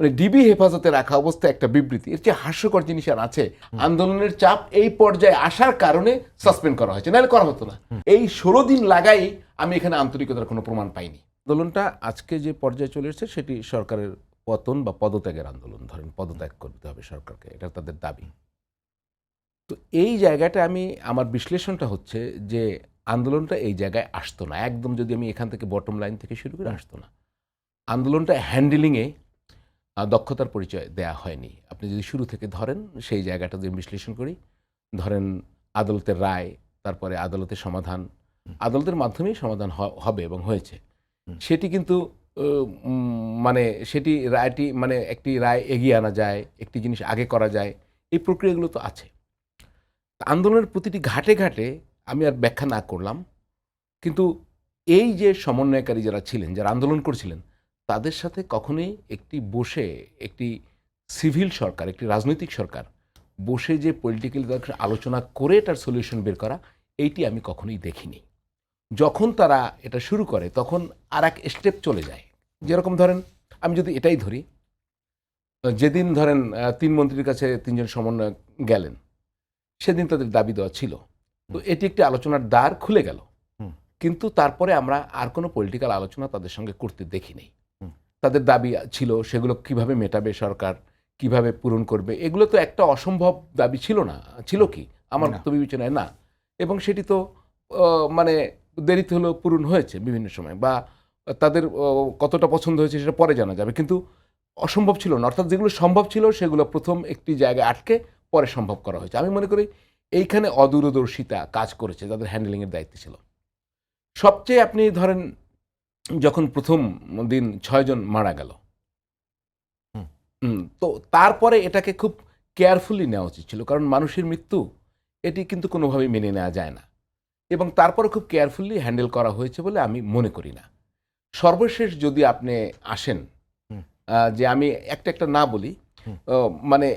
মানে ডিবি হেফাজতে রাখা অবস্থায় একটা বিবৃতি, এর চেয়ে হাস্যকর জিনিস আর আছে? আন্দোলনের চাপ এই পর্যায়ে আসার কারণে সাসপেন্ড করা হয়েছে, নাহলে করা হতো না। এই 16 দিন লাগাই আমি এখানে আন্তরিকতার কোনো প্রমাণ পাইনি। আন্দোলনটা আজকে যে পর্যায়ে চলে এসেছে সেটি সরকারের পতন বা পদত্যাগের আন্দোলন, ধরেন পদত্যাগ করতে হবে সরকারকে, এটা তাদের দাবি। তো এই জায়গাটা আমার বিশ্লেষণটা হচ্ছে যে আন্দোলনটা এই জায়গায় আসতো না, একদম যদি আমি এখান থেকে বটম লাইন থেকে শুরু করে আসতো না। আন্দোলনটা হ্যান্ডেলিংয়ে দক্ষতার পরিচয় দেয়া হয়নি। আপনি যদি শুরু থেকে ধরেন, সেই জায়গাটা যদি বিশ্লেষণ করি, ধরেন আদালতের রায়, তারপরে আদালতের সমাধান, আদালতের মাধ্যমেই সমাধান হবে এবং হয়েছে, সেটি কিন্তু মানে সেটি রায়টি মানে একটি রায় এগিয়ে আনা যায়, একটি জিনিস আগে করা যায়, এই প্রক্রিয়াগুলো তো আছে। আন্দোলনের প্রতিটি ঘাটে ঘাটে আমি আর ব্যাখ্যা না করলাম, কিন্তু এই যে সমন্বয়কারী যারা ছিলেন, যারা আন্দোলন করছিলেন, তাদের সাথে কখনোই একটি সিভিল সরকার, একটি রাজনৈতিক সরকার বসে যে পলিটিক্যাল আলোচনা করে এটার সলিউশন বের করা, এইটি আমি কখনোই দেখিনি। যখন তারা এটা শুরু করে তখন আর এক স্টেপ চলে যায়। যেরকম ধরেন, আমি যদি এটাই ধরি, যেদিন ধরেন 3 মন্ত্রীর কাছে 3 জন সমন্বয়ক গেলেন, সেদিন তাদের দাবি দেওয়া ছিল, তো এটি একটি আলোচনার দ্বার খুলে গেল। কিন্তু তারপরে আমরা আর কোনো পলিটিক্যাল আলোচনা তাদের সঙ্গে করতে দেখি নেই। তাদের দাবি ছিল, সেগুলো কিভাবে মেটাবে সরকার, কিভাবে পূরণ করবে, এগুলো তো একটা অসম্ভব দাবি ছিল না, ছিল কি? আমার তো বিবেচনায় না। এবং সেটি তো মানে দেরিতে হলেও পূরণ হয়েছে বিভিন্ন সময়, বা তাদের কতটা পছন্দ হয়েছে সেটা পরে জানা যাবে, কিন্তু অসম্ভব ছিল না। অর্থাৎ যেগুলো সম্ভব ছিল সেগুলো প্রথম একটি জায়গায় আটকে পরে সম্ভব করা হয়েছে। আমি মনে করি এইখানে অদূরদর্শিতা কাজ করেছে যাদের হ্যান্ডেলিংয়ের দায়িত্ব ছিল। সবচেয়ে আপনি ধরেন, যখন প্রথম দিন 6 জন মারা গেল, তো তারপরে এটাকে খুব কেয়ারফুলি নেওয়া উচিত ছিল, কারণ মানুষের মৃত্যু এটি কিন্তু কোনোভাবেই মেনে নেওয়া যায় না, এবং তারপরে খুব কেয়ারফুলি হ্যান্ডেল করা হয়েছে বলে আমি মনে করি না। সর্বশেষ যদি আপনি আসেন, যে আমি একটা না বলি, মানে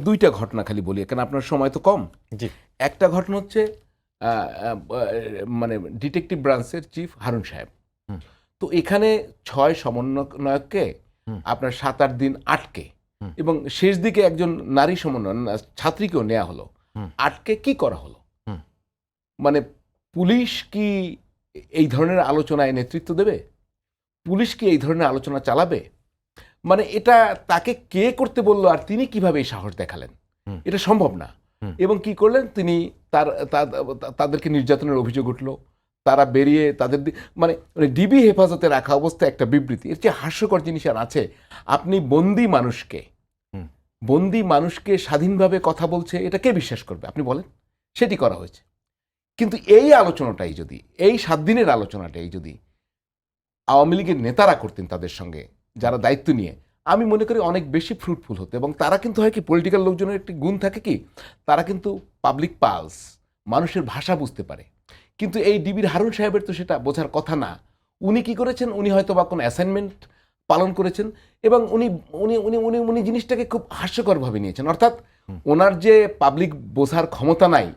2টা ঘটনা খালি বলি, কারণ আপনার সময় তো কম। একটা ঘটনা হচ্ছে মানে ডিটেকটিভ ব্রাঞ্চের চিফ হারুন সাহেব, তো এখানে 6 সমন্বয়ককে আপনার 7-8 দিন আটকে, এবং শেষ দিকে একজন নারী সমন্বয় ছাত্রীকেও নেওয়া হলো, আটকে কি করা হলো? মানে পুলিশ কি এই ধরনের আলোচনায় নেতৃত্ব দেবে? পুলিশ কি এই ধরনের আলোচনা চালাবে? মানে এটা তাকে কে করতে বললো, আর তিনি কিভাবে এই সাহস দেখালেন? এটা সম্ভব না। এবং কি করলেন তিনি? তাদেরকে নির্যাতনের অভিযোগ উঠলো, তারা বেরিয়ে তাদের মানে ডিবি হেফাজতে রাখা অবস্থায় একটা বিবৃতি, এর চেয়ে হাস্যকর জিনিস আর আছে? আপনি বন্দি মানুষকে স্বাধীনভাবে কথা বলছে, এটা কে বিশ্বাস করবে? আপনি বলেন। সেটি করা হয়েছে। কিন্তু এই আলোচনাটাই যদি, এই 7 দিনের আলোচনাটাই যদি আওয়ামী লীগের নেতারা করতেন তাদের সঙ্গে, যারা দায়িত্ব নিয়ে, আমি মনে করি অনেক বেশি ফ্রুটফুল হতো। এবং তারা কিন্তু হয় কি, পলিটিক্যাল লোকজনের একটি গুণ থাকে কি, তারা কিন্তু পাবলিক পালস, মানুষের ভাষা বুঝতে পারে। কিন্তু এই ডিবির হারুন সাহেবের তো সেটা বোঝার কথা না। উনি কি করেছেন? উনি হয়তো বা কোনো অ্যাসাইনমেন্ট পালন করেছেন, এবং উনি উনি উনি উনি উনি জিনিসটাকে খুব হাস্যকরভাবে নিয়েছেন। অর্থাৎ ওনার যে পাবলিক বোঝার ক্ষমতা নাই,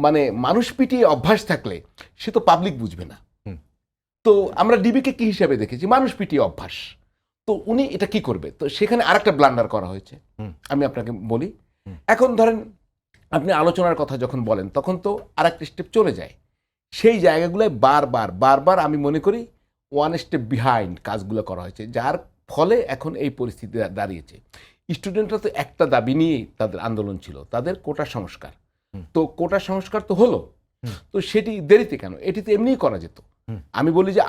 মানে মানুষ পিটিয়ে অভ্যাস থাকলে সে তো পাবলিক বুঝবে না। তো আমরা ডিবিকে কি হিসাবে দেখেছি? মানুষ পিটিয়ে অভ্যাস। তো উনি এটা কি করবে? তো সেখানে আরেকটা ব্লান্ডার করা হয়েছে, আমি আপনাকে বলি। এখন ধরেন, আপনি আলোচনার কথা যখন বলেন, তখন তো আরেকটা স্টেপ চলে যায়। সেই জায়গাগুলোয় বারবার আমি মনে করি 1 স্টেপ বিহাইন্ড কাজগুলো করা হয়েছে, যার ফলে এখন এই পরিস্থিতি দাঁড়িয়েছে। স্টুডেন্টরা তো একটা দাবি নিয়েই তাদের আন্দোলন ছিল, তাদের কোটা সংস্কার। তো কোটা সংস্কার তো হলো, তো সেটি দেরিতে কেন? এটি তো এমনিই করা যেত। আমি বলি যে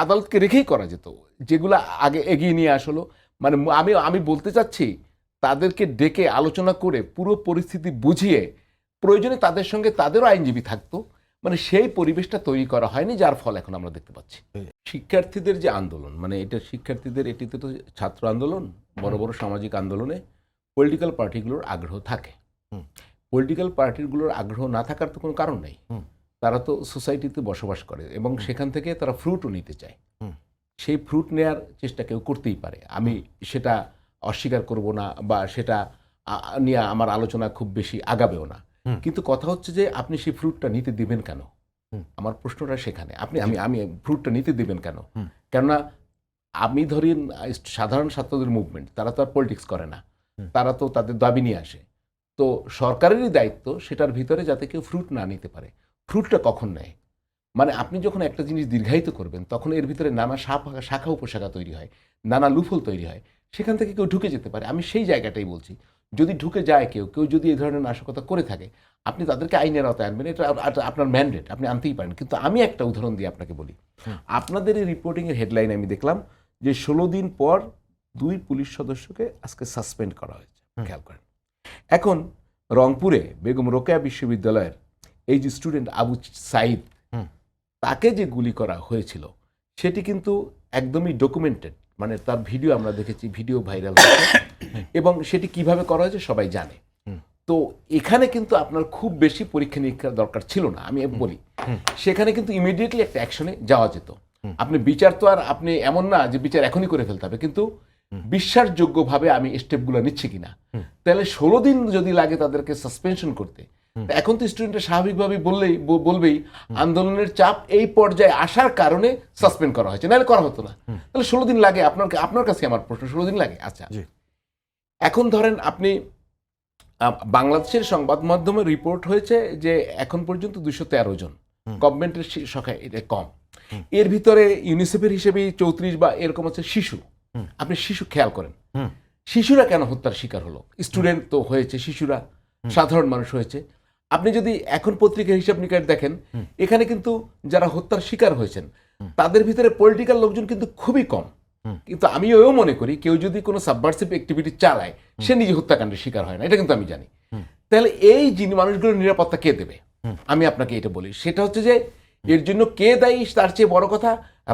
আদালতকে রেখেই করা যেত, যেগুলো আগে এগিয়ে নিয়ে আসলো। মানে আমি বলতে চাচ্ছি, তাদেরকে ডেকে আলোচনা করে পুরো পরিস্থিতি বুঝিয়ে, প্রয়োজনে তাদের সঙ্গে তাদেরও আইনজীবী থাকতো, মানে সেই পরিবেশটা তৈরি করা হয়নি, যার ফল এখন আমরা দেখতে পাচ্ছি। শিক্ষার্থীদের যে আন্দোলন, মানে এটা শিক্ষার্থীদের, এটিতে তো ছাত্র আন্দোলন, বড় বড় সামাজিক আন্দোলনে পলিটিক্যাল পার্টিগুলোর আগ্রহ থাকে। পলিটিক্যাল পার্টিগুলোর আগ্রহ না থাকার তো কোনো কারণ নেই। তারা তো সোসাইটিতে বসবাস করে, এবং সেখান থেকে তারা ফ্রুটও নিতে চায়। সেই ফ্রুট নেয়ার চেষ্টা কেউ করতেই পারে, আমি সেটা অস্বীকার করব না, বা সেটা নিয়ে আমার আলোচনা খুব বেশি আগাবেও না। কিন্তু কথা হচ্ছে যে আপনি সেই ফ্রুটটা নিতে দিবেন কেন? আমার প্রশ্নটা সেখানে। আমি ফ্রুটটা নিতে দিবেন কেন? কেননা আমি ধরেন সাধারণ ছাত্রদের মুভমেন্ট, তারা তো আর পলিটিক্স করে না, তারা তো তাদের দাবি নিয়ে আসে। তো সরকারেরই দায়িত্ব সেটার ভিতরে যাতে কেউ ফ্রুট না নিতে পারে। ফ্রুটটা কখন নেয়, মানে আপনি যখন একটা জিনিস দীর্ঘায়িত করবেন তখন এর ভিতরে নানা শাখা উপশাখা তৈরি হয়, নানা লুফল তৈরি হয়, সেখান থেকে কেউ ঢুকে যেতে পারে। আমি সেই জায়গাটাই বলছি, যদি ঢুকে যায় কেউ যদি এই ধরনের নাশকতা করে থাকে, আপনি তাদেরকে আইনের আওতায় আনবেন, এটা আপনার ম্যান্ডেট, আপনি আনতেই পারেন। কিন্তু আমি একটা উদাহরণ দিয়ে আপনাকে বলি, আপনাদের এই রিপোর্টিংয়ের হেডলাইন আমি দেখলাম যে 16 দিন পর 2 পুলিশ সদস্যকে আজকে সাসপেন্ড করা হয়েছে। খেয়াল করেন, এখন রংপুরে বেগম রোকেয়া বিশ্ববিদ্যালয়ের এই যে স্টুডেন্ট আবু সাইদ, তাকে যে গুলি করা হয়েছিল সেটি কিন্তু একদমই ডকুমেন্টেড, মানে তার ভিডিও আমরা দেখেছি, ভিডিও ভাইরাল হয়েছে এবং সেটি কিভাবে করা হয়েছে সবাই জানে। তো এখানে কিন্তু আপনার খুব বেশি পরীক্ষা নিরীক্ষার দরকার ছিল না, আমি বলি সেখানে কিন্তু ইমিডিয়েটলি একটা অ্যাকশনে যাওয়া যেত। আপনি বিচার তো আর আপনি এমন না যে বিচার এখনই করে ফেলতে হবে, কিন্তু বিশ্বাসযোগ্যভাবে আমি স্টেপগুলো নিচ্ছি কিনা। তাহলে 16 দিন যদি লাগে তাদেরকে সাসপেনশন করতে, এখন তো স্টুডেন্টরা স্বাভাবিকভাবেই বলবেই আন্দোলনের চাপ এই পর্যায়ে আসার কারণে সাসপেন্ড করা হয়েছে, নাহলে করা হতো না। তাহলে 16 দিন লাগে, আপনার কাছে আমার প্রশ্ন, 16 দিন লাগে? আচ্ছা, এখন ধরেন আপনি বাংলাদেশের সংবাদ মাধ্যমে রিপোর্ট হয়েছে যে এখন পর্যন্ত 213 জন, গভর্নমেন্টের সংখ্যা এটা কম, এর ভিতরে ইউনিসেফের হিসেবে 34 বা এরকম আছে শিশু। আপনি শিশু খেয়াল করেন, শিশুরা কেন হত্যার শিকার হলো? স্টুডেন্ট তো হয়েছে, শিশুরা সাধারণ মানুষ হয়েছে। আপনি যদি এখন পত্রিকার হিসাব নিকাশ দেখেন, এখানে কিন্তু যারা হত্যার শিকার হয়েছেন তাদের ভিতরে পলিটিক্যাল লোকজন কিন্তু খুবই কম। কিন্তু আমি এও মনে করি কেউ যদি কোনো সাবভার্সিভ অ্যাক্টিভিটি চালায় সে নিজে হত্যাকাণ্ডের শিকার হয় না, এটা কিন্তু আমি জানি। তাহলে এই মানুষগুলোর নিরাপত্তা কে দেবে? আমি আপনাকে এটা বলি, সেটা হচ্ছে যে এর জন্য কে দায়ী তার চেয়ে বড় কথা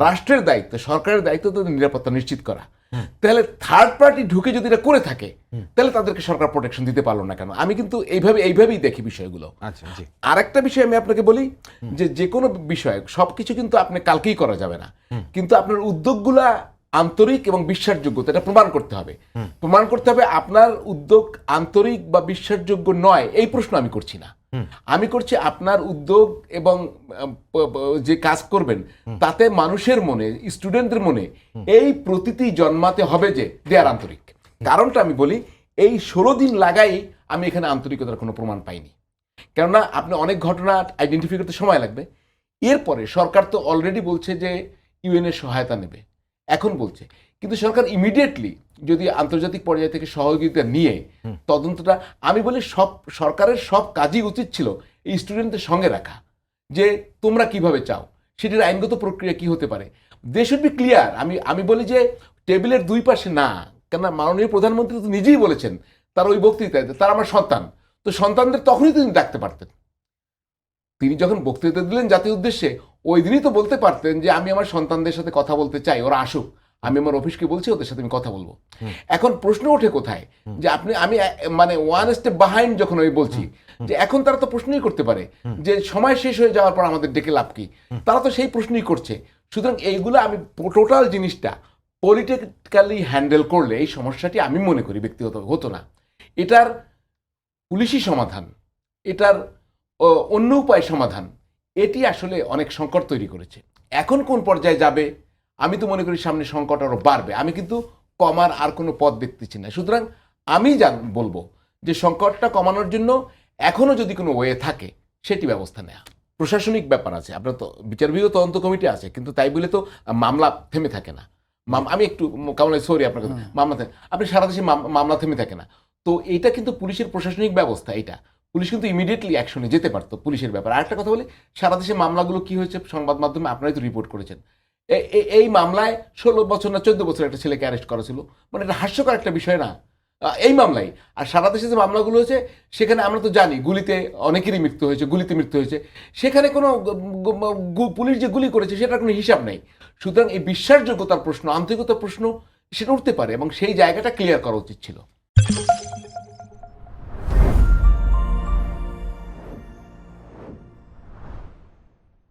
রাষ্ট্রের দায়িত্ব, সরকারের দায়িত্ব তাদের নিরাপত্তা নিশ্চিত করা। তাহলে থার্ড পার্টি ঢুকে যদি এটা করে থাকে তাহলে তাদেরকে সরকার প্রোটেকশন দিতে পারলো না কেন? আমি কিন্তু এইভাবেই দেখি বিষয়গুলো। আরেকটা বিষয় আমি আপনাকে বলি যে কোনো বিষয় সবকিছু কিন্তু আপনি কালকেই করা যাবে না, কিন্তু আপনার উদ্যোগগুলা আন্তরিক এবং বিশ্বাসযোগ্য, এটা প্রমাণ করতে হবে। আপনার উদ্যোগ আন্তরিক বা বিশ্বাসযোগ্য নয় এই প্রশ্ন আমি করছি না, আমি করছি আপনার উদ্যোগ এবং যে কাজ করবেন তাতে মানুষের মনে, স্টুডেন্টদের মনে এই প্রতীতি জন্মাতে হবে যে দেয়ার আন্তরিক। কারণটা আমি বলি, এই 16 দিন লাগাই আমি এখানে আন্তরিকতার কোনো প্রমাণ পাইনি। কেননা আপনি অনেক ঘটনা আইডেন্টিফাই করতে সময় লাগবে। এরপরে সরকার তো অলরেডি বলছে যে ইউএনের সহায়তা নেবে, এখন বলছে, কিন্তু সরকার ইমিডিয়েটলি যদি আন্তর্জাতিক পর্যায় থেকে সহযোগিতা নিয়ে তদন্তটা, আমি বলি সরকারের সব কাজই উচিত ছিল এই স্টুডেন্টদের সঙ্গে রাখা, যে তোমরা কিভাবে চাও, সেটির আইনগত প্রক্রিয়া কি হতে পারে, দে শুড বি ক্লিয়ার। আমি বলি যে টেবিলের দুই পাশে না, কেন মাননীয় প্রধানমন্ত্রী তো নিজেই বলেছেন তার ওই বক্তৃতায়, তারা আমার সন্তান, তো সন্তানদের তখনই তিনি ডাকতে পারতেন। তিনি যখন বক্তৃতা দিলেন জাতির উদ্দেশ্যে, ওই দিনই তো বলতে পারতেন যে আমি আমার সন্তানদের সাথে কথা বলতে চাই, ওরা আসুক, আমি আমার অফিসকে বলছি ওদের সাথে আমি কথা বলবো। এখন প্রশ্ন ওঠে কোথায় যে আমি মানে ওয়ান স্টেপ বিহাইন্ড যখন আমি বলছি যে এখন তারা তো প্রশ্নই করতে পারে যে সময় শেষ হয়ে যাওয়ার পর আমাদের ডেকে লাভ কি, তারা তো সেই প্রশ্নই করছে। সুতরাং এইগুলো আমি টোটাল জিনিসটা পলিটিক্যালি হ্যান্ডেল করলে এই সমস্যাটি আমি মনে করি ব্যক্তিগত হতো না। এটার পুলিশি সমাধান, এটার অন্য উপায় সমাধান, এটি আসলে অনেক সংকট তৈরি করেছে। এখন কোন পর্যায়ে যাবে আমি তো মনে করি সামনে সংকট আরও বাড়বে, আমি কিন্তু কমার আর কোনো পথ দেখতেছি না। সুতরাং আমি বলবো যে সংকটটা কমানোর জন্য এখনও যদি কোনো ওয়ে থাকে সেটি ব্যবস্থা নেওয়া। প্রশাসনিক ব্যাপার আছে, আপনার তো বিচার বিভাগীয় তদন্ত কমিটি আছে, কিন্তু তাই বলে তো মামলা থেমে থাকে না। আমি একটু সরি আপনার কথা, মামলা আপনি সারা দেশে মামলা থেমে থাকে না, তো এইটা কিন্তু পুলিশের প্রশাসনিক ব্যবস্থা, এইটা পুলিশ কিন্তু ইমিডিয়েটলি অ্যাকশনে যেতে পারতো পুলিশের ব্যাপার। আরেকটা কথা বলি, সারা দেশে মামলাগুলো কি হয়েছে সংবাদ মাধ্যমে আপনারাই তো রিপোর্ট করেছেন, এই মামলায় 16 বছর না 14 বছর একটা ছেলেকে অ্যারেস্ট করা ছিল, মানে এটা হাস্যকর একটা বিষয় না এই মামলায়। আর সারা দেশে যে মামলাগুলো হয়েছে সেখানে আমরা তো জানি গুলিতে অনেকেরই মৃত্যু হয়েছে, গুলিতে মৃত্যু হয়েছে, সেখানে কোনো পুলিশ যে গুলি করেছে সেটার কোনো হিসাব নেই। সুতরাং এই বিশ্বাসযোগ্যতার প্রশ্ন, আন্তরিকতার প্রশ্ন সেটা উঠতে পারে এবং সেই জায়গাটা ক্লিয়ার করা উচিত ছিল।